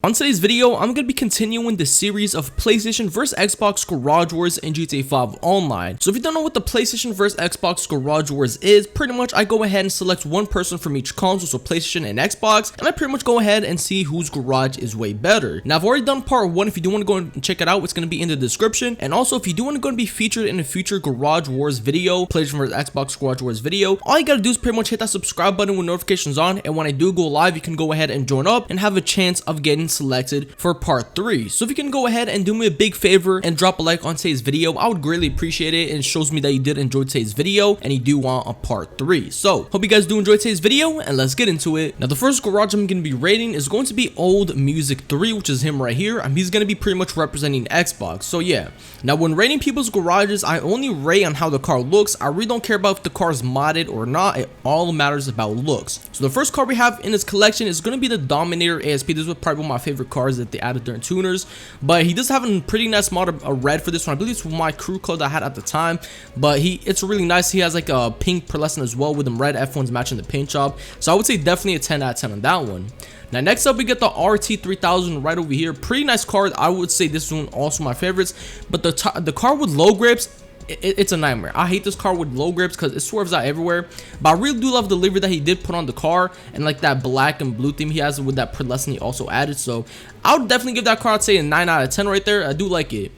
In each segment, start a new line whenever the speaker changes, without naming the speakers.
On today's video, I'm going to be continuing the series of PlayStation vs Xbox Garage Wars in GTA 5 Online. So if you don't know what the PlayStation vs Xbox Garage Wars is, pretty much I go ahead and select one person from each console, so PlayStation and Xbox, and I pretty much go ahead and see whose garage is way better. Now I've already done part 1. If you do want to go and check it out, it's going to be in the description. And also if you do want to go and be featured in a future Garage Wars video, PlayStation vs Xbox Garage Wars video, all you got to do is pretty much hit that subscribe button with notifications on, and when I do go live, you can go ahead and join up and have a chance of getting selected for part 3. So if you can go ahead and do me a big favor and drop a like on today's video, I would greatly appreciate it, and it shows me that you did enjoy today's video and you do want a part 3. So hope you guys do enjoy today's video, and let's get into it. Now the first garage I'm going to be rating is going to be Old Music 3, which is him right here. He's going to be pretty much representing Xbox. So yeah, now when rating people's garages, I only rate on how the car looks. I really don't care about if the car is modded or not. It all matters about looks. So the first car we have in his collection is going to be the Dominator ASP. This was probably one of my favorite cars that they added during tuners, but he does have a pretty nice mod of a red for this one. I believe it's my crew color that I had at the time, but it's really nice. He has like a pink pearlescent as well with them red F1s matching the paint job, so I would say definitely a 10 out of 10 on that one. Now next up we get the RT3000 right over here. Pretty nice car. I would say this one also my favorites, but the car with low grips, it's a nightmare. I hate this car with low grips because it swerves out everywhere, but I really do love the livery that he did put on the car, and like that black and blue theme he has with that pearlescent he also added. So I would definitely give that car, I'd say, a 9 out of 10 right there. I do like it.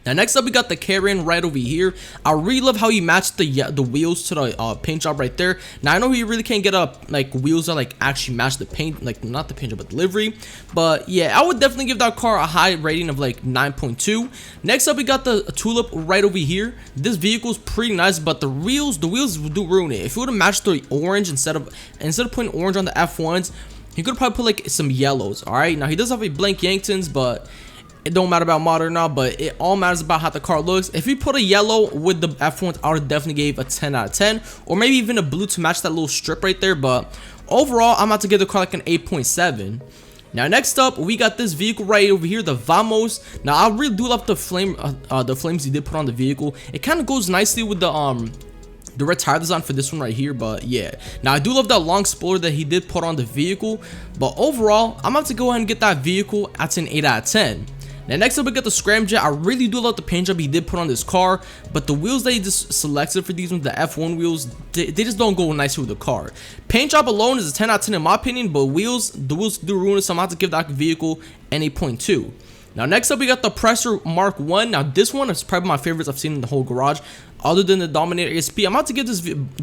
Now next up we got the Carrion right over here. I really love how he matched the wheels to the paint job right there. Now I know you really can't get up like wheels that like actually match the paint, like not the paint job but the livery, but yeah, I would definitely give that car a high rating of like 9.2. Next up we got the Tulip right over here. This vehicle is pretty nice, but the wheels do ruin it. If you would have matched the orange instead of putting orange on the F1s, he could probably put like some yellows. All right, now he does have a blank Yanktons, but it don't matter about mod or not, but it all matters about how the car looks. If you put a yellow with the F1s, I would definitely give a 10 out of 10, or maybe even a blue to match that little strip right there. But overall, I'm about to give the car like an 8.7. Now next up we got this vehicle right over here, the Vamos. Now I really do love the flames he did put on the vehicle. It kind of goes nicely with the red tire design for this one right here. But yeah, now I do love that long spoiler that he did put on the vehicle, but overall I'm about to go ahead and get that vehicle at an 8 out of 10. Now next up we got the Scramjet. I really do love the paint job he did put on this car, but the wheels that he just selected for these ones, the F1 wheels, they just don't go nicely with the car. Paint job alone is a 10 out of 10 in my opinion, but the wheels do ruin it, so I'm about to give that vehicle an 8.2. Now next up we got the Pressure Mark 1. Now this one is probably my favorites I've seen in the whole garage, other than the Dominator ASP. I'm about to give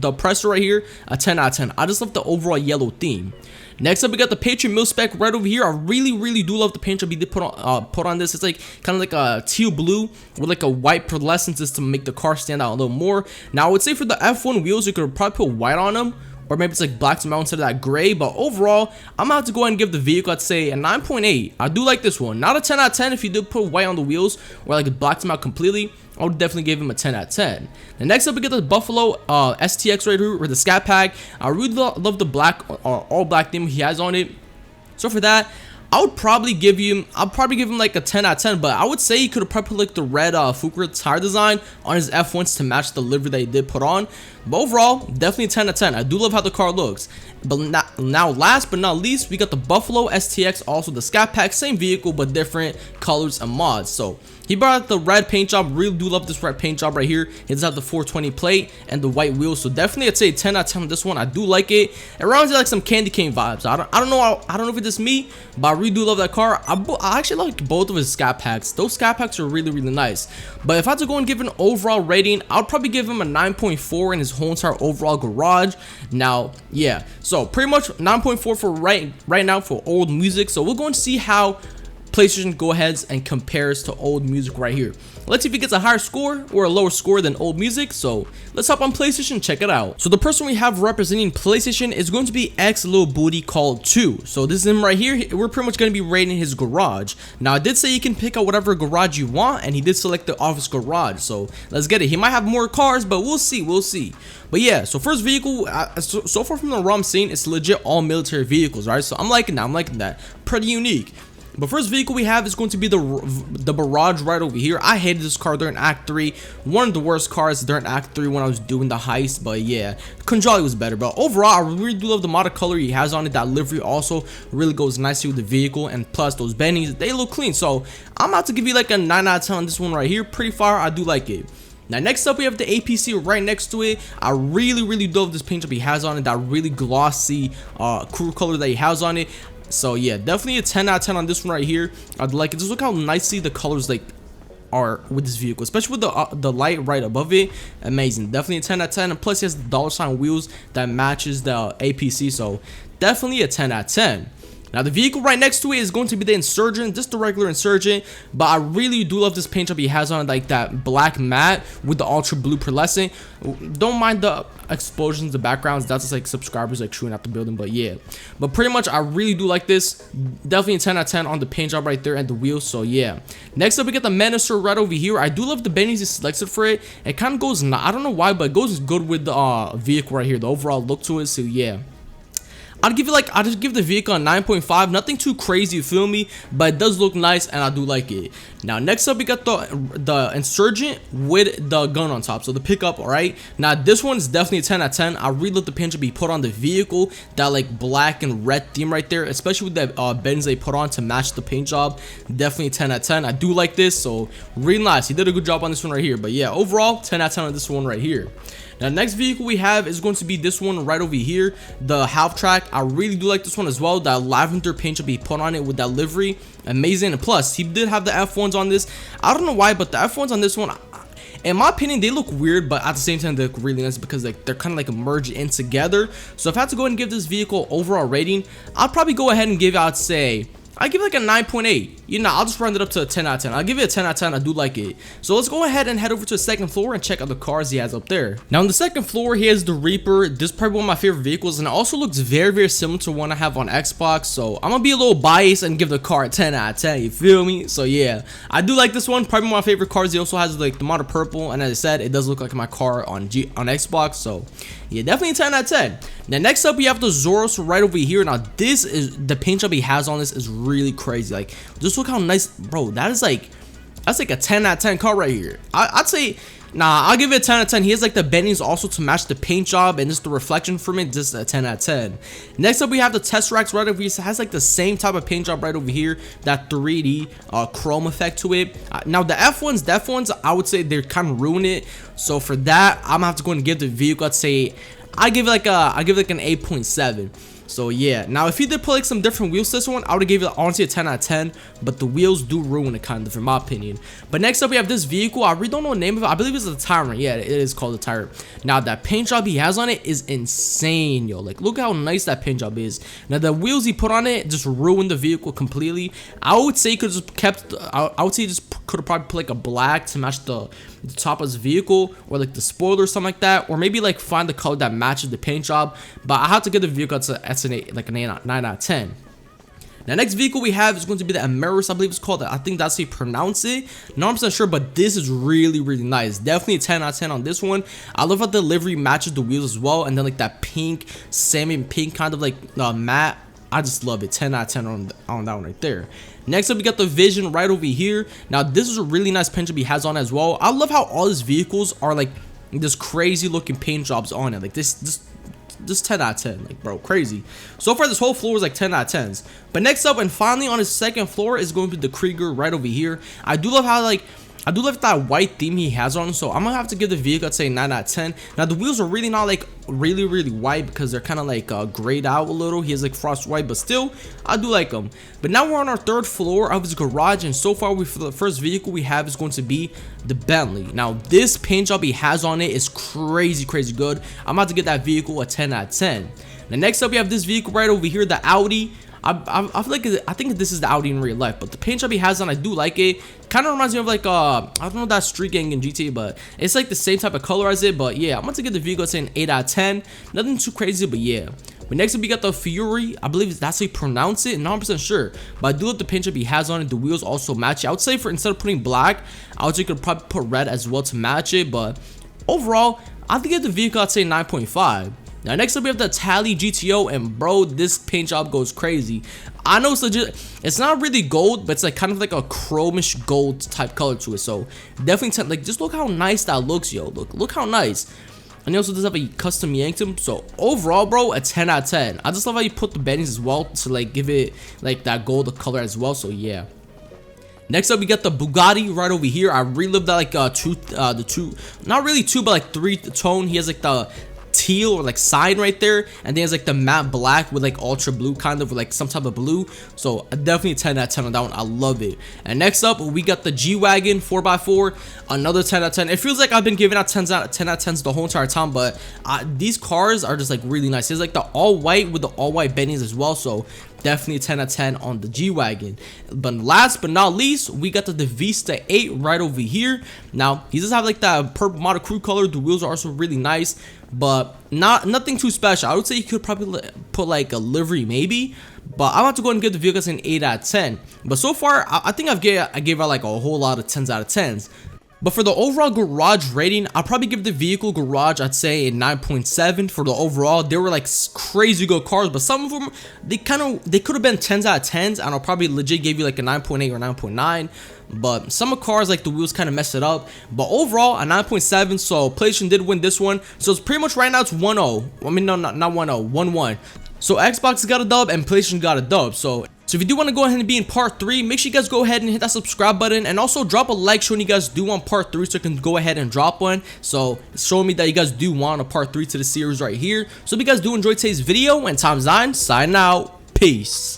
the Pressure right here a 10 out of 10. I just love the overall yellow theme. Next up we got the Patriot Mil Spec right over here. I really do love the paint job he did put on this. It's like kind of like a teal blue with like a white pearlescent just to make the car stand out a little more. Now I would say for the F1 wheels you could probably put white on them, or maybe it's like black to mount instead of that gray. But overall, I'm about to go ahead and give the vehicle, I'd say, a 9.8. I do like this one. Not a 10 out of 10 if you did put white on the wheels or like black to mount completely. I would definitely give him a 10 out of 10. The next up we get the Buffalo STX right here with the Scat Pack. I really love the black all black theme he has on it. So for that, I'll probably give him like a 10 out of 10, but I would say he could have probably put like the red Fuqua tire design on his F1s to match the livery that he did put on. But overall, definitely a 10 out of 10. I do love how the car looks. But now last but not least, we got the Buffalo STX, also the Scat Pack, same vehicle but different colors and mods. So he brought out the red paint job. Really do love this red paint job right here. He does have the 420 plate and the white wheels, so definitely I'd say 10 out of 10 on this one. I do like it. It reminds me like some candy cane vibes. I don't know if it's just me, but I really do love that car. I actually like both of his Scat Packs. Those Scat Packs are really nice. But if I had to go and give an overall rating, I'd probably give him a 9.4 in his whole entire overall garage. Now yeah, so pretty much 9.4 for right now for Old Music. So we'll go and see how PlayStation go ahead and compares to Old Music right here. Let's see if he gets a higher score or a lower score than Old Music. So let's hop on PlayStation and check it out. So the person we have representing PlayStation is going to be X Lil Booty Called 2. So this is him right here. We're pretty much going to be rating his garage. Now I did say you can pick out whatever garage you want, and he did select the office garage. So let's get it. He might have more cars, but we'll see. But yeah, so first vehicle, so far from the ROM scene, it's legit all military vehicles, right? So I'm liking that. Pretty unique. But first vehicle we have is going to be the Barrage right over here. I hated this car during Act 3. One of the worst cars during Act 3 when I was doing the heist. But yeah, Conjali was better. But overall, I really do love the model color he has on it. That livery also really goes nicely with the vehicle. And plus, those bennies, they look clean. So I'm about to give you like a 9 out of 10 on this one right here. Pretty fire. I do like it. Now next up we have the APC right next to it. I really love this paint job he has on it, that really glossy crew color that he has on it. So yeah, definitely a 10 out of 10 on this one right here. I'd like it. Just look how nicely the colors like are with this vehicle, especially with the light right above it. Amazing. Definitely a 10 out of 10. And plus he has the $ wheels that matches the APC, so definitely a 10 out of 10. Now the vehicle right next to it is going to be the Insurgent, just the regular Insurgent, but I really do love this paint job he has on it, like that black matte with the ultra blue pearlescent. Don't mind the explosions, the backgrounds, that's just like subscribers like shooting out the building, but yeah. But pretty much I really do like this. Definitely a 10 out of 10 on the paint job right there and the wheels, so yeah. Next up we get the Menacer right over here. I do love the bennies he selected for it. It kind of goes, I don't know why, but it goes good with the vehicle right here, the overall look to it, so yeah. I'll just give the vehicle a 9.5. Nothing too crazy, you feel me? But it does look nice and I do like it. Now next up we got the Insurgent with the gun on top, so the pickup. Alright, now this one is definitely a 10 out of 10. I really love the paint job he put on the vehicle, that like black and red theme right there, especially with the bends they put on to match the paint job. Definitely a 10 out of 10. I do like this, so really nice. He did a good job on this one right here. But yeah, overall 10 out of 10 on this one right here. Now next vehicle we have is going to be this one right over here, the Half Track. I really do like this one as well. That lavender paint job he put on it with that livery, amazing. And plus he did have the F1s on this. I don't know why, but the F1s on this one, in my opinion, they look weird, but at the same time they look really nice because like they're kind of like merged in together. So if I had to go ahead and give this vehicle overall rating, I'd probably go ahead and give, I'd say, I give it like a 9.8. You know, I'll just round it up to a 10 out of 10. I'll give it a 10 out of 10. I do like it. So let's go ahead and head over to the second floor and check out the cars he has up there. Now on the second floor, he has the Reaper. This is probably one of my favorite vehicles, and it also looks very similar to one I have on Xbox. So I'm gonna be a little biased and give the car a 10 out of 10. You feel me? So yeah, I do like this one. Probably one of my favorite cars. He also has like the model purple, and as I said, it does look like my car on Xbox. So yeah, definitely a 10 out of 10. Now next up we have the Zoros right over here. Now this is the paint job he has on this is really crazy. Like just look how nice, bro. That's like a 10 out of 10 car right here. I'd say, nah, I'll give it a 10 out of 10. He has like the bennies also to match the paint job, and just the reflection from it, just a 10 out of 10. Next up we have the Tesseract right over here. It has like the same type of paint job right over here, that 3D chrome effect to it. Now the F1s, I would say they're kind of ruin it. So for that, I'm gonna have to go and give the vehicle, I'd say, I give it like an 8.7. So yeah, now if he did put like some different wheels to this one, I would have gave it honestly a 10 out of 10, but the wheels do ruin it kind of, in my opinion. But next up we have this vehicle. I really don't know the name of it. I believe it's the Tyrant. Yeah, it is called the Tyrant. Now that paint job he has on it is insane, yo. Like look how nice that paint job is. Now the wheels he put on it just ruined the vehicle completely. I would say he could just kept, I would say he just could have probably put like a black to match the top of his vehicle, or like the spoiler or something like that, or maybe like find the color that matches the paint job. But I have to give the vehicle like a 9 out of 10. Now next vehicle we have is going to be the Ameris, I believe it's called. I think that's how you pronounce it. Not 100% sure, but this is really nice. Definitely a 10 out of 10 on this one. I love how the livery matches the wheels as well, and then like that pink, salmon pink kind of like matte. I just love it. 10 out of 10 on that one right there. Next up we got the Vision right over here. Now this is a really nice paint job he has on as well. I love how all his vehicles are like this crazy looking paint jobs on it. Like this 10 out of 10, like bro, crazy. So far this whole floor is like 10 out of 10s. But next up and finally on his second floor is going to be the Krieger right over here. I do love how that white theme he has on, so I'm gonna have to give the vehicle, I'd say, 9 out of 10. Now the wheels are really not like really white because they're kind of like grayed out a little. He has like frost white, but still I do like them. But now we're on our third floor of his garage, and so far for the first vehicle we have is going to be the Bentley. Now this paint job he has on it is crazy good. I'm about to give that vehicle a 10 out of 10. Now next up we have this vehicle right over here, the Audi. I feel like I think this is the Audi in real life, but the paint job he has on, I do like it. Kind of reminds me of like I don't know, that Street Gang in GTA, but it's like the same type of color as it. But yeah, I'm going to give the vehicle, say, an 8 out of 10. Nothing too crazy, but yeah. But next up we got the Fury. I believe that's how you pronounce it. Not 100% sure, but I do love the paint job he has on it. The wheels also match it. I would say instead of putting black, I would say you could probably put red as well to match it. But overall, I think give the vehicle, I'd say 9.5. Now next up we have the Tally GTO, and bro, this paint job goes crazy. I know it's legit, it's not really gold, but it's like kind of like a chromish gold type color to it, so definitely like just look how nice that looks, yo. Look how nice. And he also does have a custom Yankton, so overall, bro, a 10 out of 10. I just love how you put the beddings as well to like give it like that gold color as well, so yeah. Next up, we got the Bugatti right over here. I really love that like the two, not really two, but like 3-tone. He has like the teal or like sign right there, and then he has like the matte black with like ultra blue kind of, with like some type of blue. So definitely 10 out of 10 on that one. I love it. And next up we got the G-Wagon 4x4, another 10 out of 10. It feels like I've been giving out 10 out of 10s the whole entire time, but these cars are just like really nice. It's like the all white with the all white beddings as well, so definitely 10 out of 10 on the G-Wagon. But last but not least, we got the Vista 8 right over here. Now he does have like that purple model crew color. The wheels are also really nice, but nothing too special. I would say you could probably put like a livery maybe, but I'm about to go ahead and give the vehicles an 8 out of 10. But so far I think I gave out like a whole lot of 10s out of 10s. But for the overall garage rating, I'll probably give the vehicle garage, I'd say a 9.7 for the overall. They were like crazy good cars, but some of them, they could have been 10s out of 10s, and I'll probably legit give you like a 9.8 or 9.9. But some of cars, like the wheels kind of mess it up. But overall, a 9.7, so PlayStation did win this one. So it's pretty much right now it's 1-0. I mean, no, not 1-0, 1-1. So Xbox got a dub and PlayStation got a dub. So if you do want to go ahead and be in part 3, make sure you guys go ahead and hit that subscribe button, and also drop a like showing you guys do want part 3, so I can go ahead and drop one. So it's showing me that you guys do want a part 3 to the series right here. So if you guys do enjoy today's video, and Tiimedesign signing out. Peace.